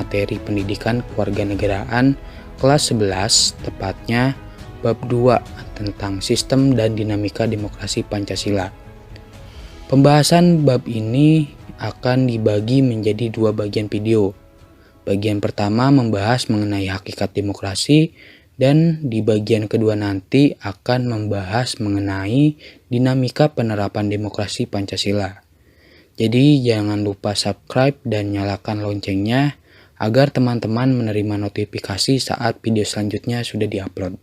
materi pendidikan kewarganegaraan kelas 11, tepatnya bab 2 tentang sistem dan dinamika demokrasi Pancasila. Pembahasan bab ini akan dibagi menjadi 2 bagian video. Bagian pertama membahas mengenai hakikat demokrasi, dan di bagian kedua nanti akan membahas mengenai dinamika penerapan demokrasi Pancasila. Jadi jangan lupa subscribe dan nyalakan loncengnya agar teman-teman menerima notifikasi saat video selanjutnya sudah diupload.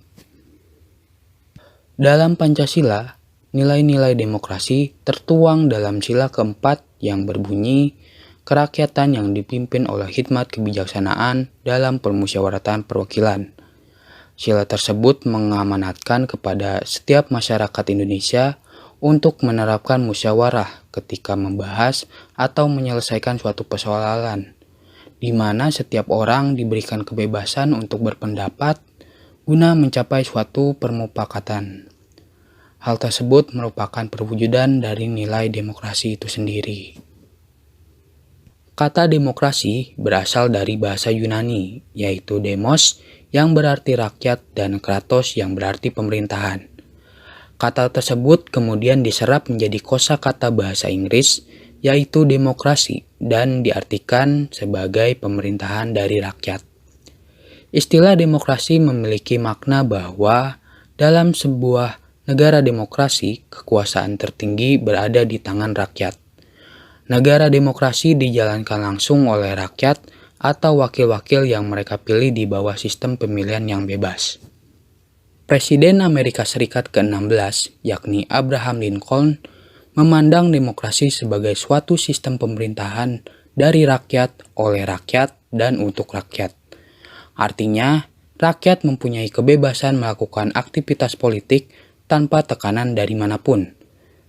Dalam Pancasila, nilai-nilai demokrasi tertuang dalam sila keempat yang berbunyi kerakyatan yang dipimpin oleh hikmat kebijaksanaan dalam permusyawaratan perwakilan. Sila tersebut mengamanatkan kepada setiap masyarakat Indonesia untuk menerapkan musyawarah ketika membahas atau menyelesaikan suatu persoalan, di mana setiap orang diberikan kebebasan untuk berpendapat guna mencapai suatu permufakatan. Hal tersebut merupakan perwujudan dari nilai demokrasi itu sendiri. Kata demokrasi berasal dari bahasa Yunani, yaitu demos yang berarti rakyat dan kratos yang berarti pemerintahan. Kata tersebut kemudian diserap menjadi kosakata bahasa Inggris, yaitu demokrasi, dan diartikan sebagai pemerintahan dari rakyat. Istilah demokrasi memiliki makna bahwa dalam sebuah negara demokrasi, kekuasaan tertinggi berada di tangan rakyat. Negara demokrasi dijalankan langsung oleh rakyat atau wakil-wakil yang mereka pilih di bawah sistem pemilihan yang bebas. Presiden Amerika Serikat ke-16, yakni Abraham Lincoln, memandang demokrasi sebagai suatu sistem pemerintahan dari rakyat, oleh rakyat, dan untuk rakyat. Artinya, rakyat mempunyai kebebasan melakukan aktivitas politik tanpa tekanan dari manapun,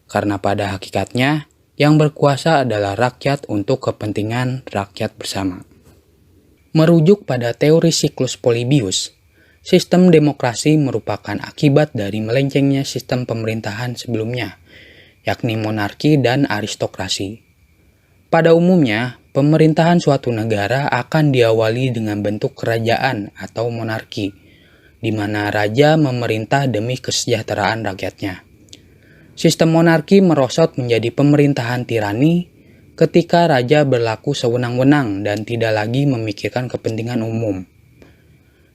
karena pada hakikatnya, yang berkuasa adalah rakyat untuk kepentingan rakyat bersama. Merujuk pada teori siklus Polybius, sistem demokrasi merupakan akibat dari melencengnya sistem pemerintahan sebelumnya, yakni monarki dan aristokrasi. Pada umumnya, pemerintahan suatu negara akan diawali dengan bentuk kerajaan atau monarki, di mana raja memerintah demi kesejahteraan rakyatnya. Sistem monarki merosot menjadi pemerintahan tirani ketika raja berlaku sewenang-wenang dan tidak lagi memikirkan kepentingan umum.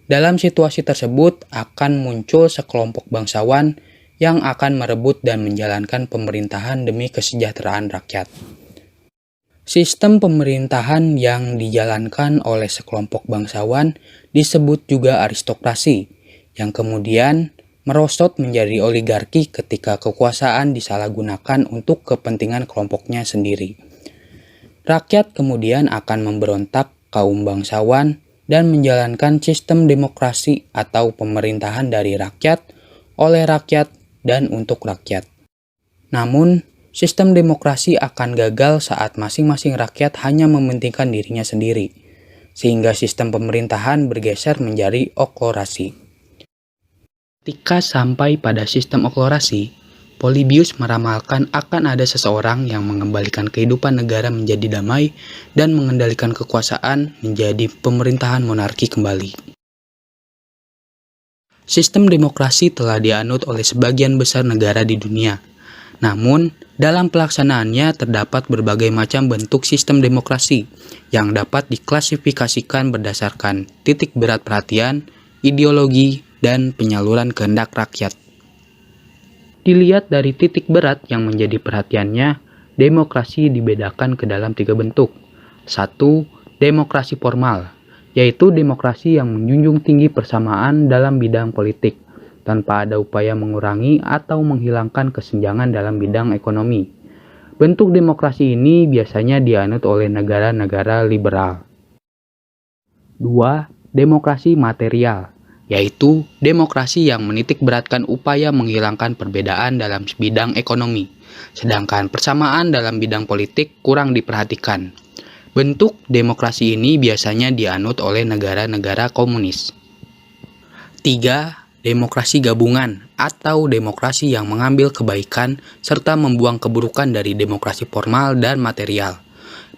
Dalam situasi tersebut akan muncul sekelompok bangsawan yang akan merebut dan menjalankan pemerintahan demi kesejahteraan rakyat. Sistem pemerintahan yang dijalankan oleh sekelompok bangsawan disebut juga aristokrasi, yang kemudian merosot menjadi oligarki ketika kekuasaan disalahgunakan untuk kepentingan kelompoknya sendiri. Rakyat kemudian akan memberontak kaum bangsawan dan menjalankan sistem demokrasi atau pemerintahan dari rakyat, oleh rakyat, dan untuk rakyat. Namun, sistem demokrasi akan gagal saat masing-masing rakyat hanya mementingkan dirinya sendiri, sehingga sistem pemerintahan bergeser menjadi okhlorasi. Ketika sampai pada sistem okhlorasi, Polybius meramalkan akan ada seseorang yang mengembalikan kehidupan negara menjadi damai dan mengendalikan kekuasaan menjadi pemerintahan monarki kembali. Sistem demokrasi telah dianut oleh sebagian besar negara di dunia. Namun, dalam pelaksanaannya terdapat berbagai macam bentuk sistem demokrasi yang dapat diklasifikasikan berdasarkan titik berat perhatian, ideologi, dan penyaluran kehendak rakyat. Dilihat dari titik berat yang menjadi perhatiannya, demokrasi dibedakan ke dalam 3 bentuk. 1. Demokrasi formal, yaitu demokrasi yang menjunjung tinggi persamaan dalam bidang politik, tanpa ada upaya mengurangi atau menghilangkan kesenjangan dalam bidang ekonomi. Bentuk demokrasi ini biasanya dianut oleh negara-negara liberal. 2. Demokrasi material, yaitu demokrasi yang menitik beratkan upaya menghilangkan perbedaan dalam bidang ekonomi, sedangkan persamaan dalam bidang politik kurang diperhatikan. Bentuk demokrasi ini biasanya dianut oleh negara-negara komunis. 3. Demokrasi gabungan atau demokrasi yang mengambil kebaikan serta membuang keburukan dari demokrasi formal dan material.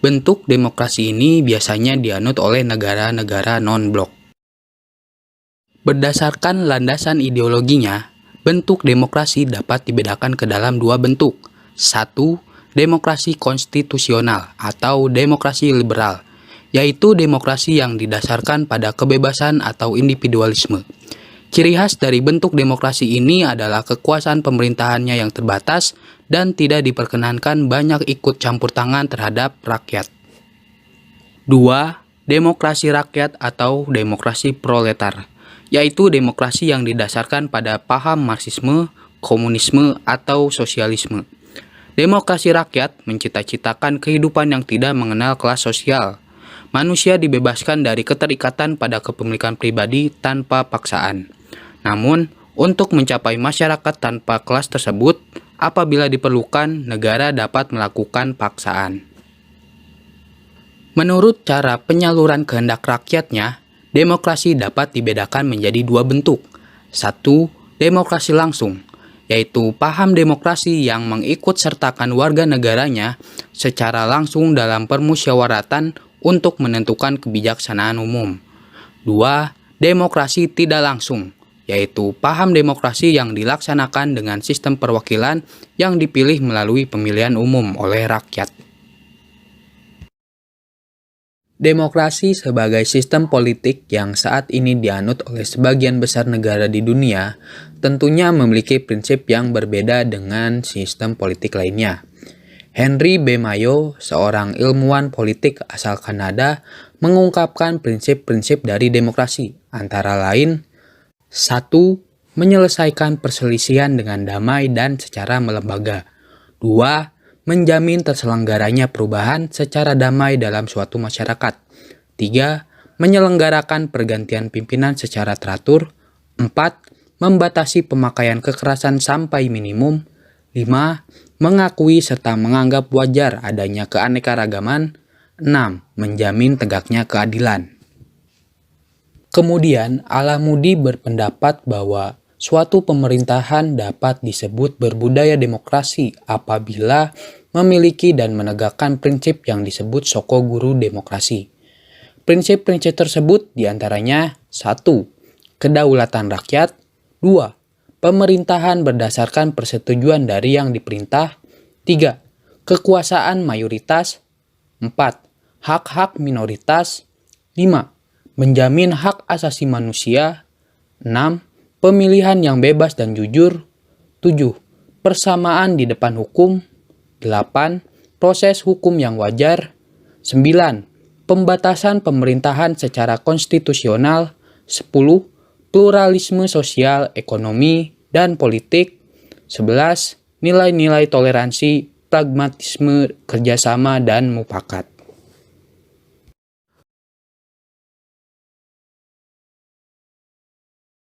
Bentuk demokrasi ini biasanya dianut oleh negara-negara non-blok. Berdasarkan landasan ideologinya, bentuk demokrasi dapat dibedakan ke dalam dua bentuk. 1. Demokrasi konstitusional atau demokrasi liberal, yaitu demokrasi yang didasarkan pada kebebasan atau individualisme. Ciri khas dari bentuk demokrasi ini adalah kekuasaan pemerintahannya yang terbatas dan tidak diperkenankan banyak ikut campur tangan terhadap rakyat. 2. Demokrasi rakyat atau demokrasi proletar, yaitu demokrasi yang didasarkan pada paham Marxisme, komunisme, atau sosialisme. Demokrasi rakyat mencita-citakan kehidupan yang tidak mengenal kelas sosial. Manusia dibebaskan dari keterikatan pada kepemilikan pribadi tanpa paksaan. Namun, untuk mencapai masyarakat tanpa kelas tersebut, apabila diperlukan, negara dapat melakukan paksaan. Menurut cara penyaluran kehendak rakyatnya, demokrasi dapat dibedakan menjadi dua bentuk. 1. Demokrasi langsung, yaitu paham demokrasi yang mengikut-sertakan warga negaranya secara langsung dalam permusyawaratan untuk menentukan kebijaksanaan umum. 2. Demokrasi tidak langsung, yaitu paham demokrasi yang dilaksanakan dengan sistem perwakilan yang dipilih melalui pemilihan umum oleh rakyat. Demokrasi sebagai sistem politik yang saat ini dianut oleh sebagian besar negara di dunia tentunya memiliki prinsip yang berbeda dengan sistem politik lainnya. Henry B. Mayo, seorang ilmuwan politik asal Kanada, mengungkapkan prinsip-prinsip dari demokrasi, antara lain 1. Menyelesaikan perselisihan dengan damai dan secara melembaga. 2. Menjamin terselenggaranya perubahan secara damai dalam suatu masyarakat. 3. Menyelenggarakan pergantian pimpinan secara teratur. 4. Membatasi pemakaian kekerasan sampai minimum. 5. Mengakui serta menganggap wajar adanya keanekaragaman. 6. Menjamin tegaknya keadilan. Kemudian, Al-Moody berpendapat bahwa suatu pemerintahan dapat disebut berbudaya demokrasi apabila memiliki dan menegakkan prinsip yang disebut Shoko Guru demokrasi. Prinsip-prinsip tersebut diantaranya 1. Kedaulatan rakyat. 2. Pemerintahan berdasarkan persetujuan dari yang diperintah. 3. Kekuasaan mayoritas. 4. Hak-hak minoritas. 5. Menjamin hak asasi manusia. 6. Pemilihan yang bebas dan jujur. 7. Persamaan di depan hukum. 8. Proses hukum yang wajar. 9. Pembatasan pemerintahan secara konstitusional. 10. Pluralisme sosial, ekonomi, dan politik. 11. Nilai-nilai toleransi, pragmatisme, kerjasama, dan mufakat.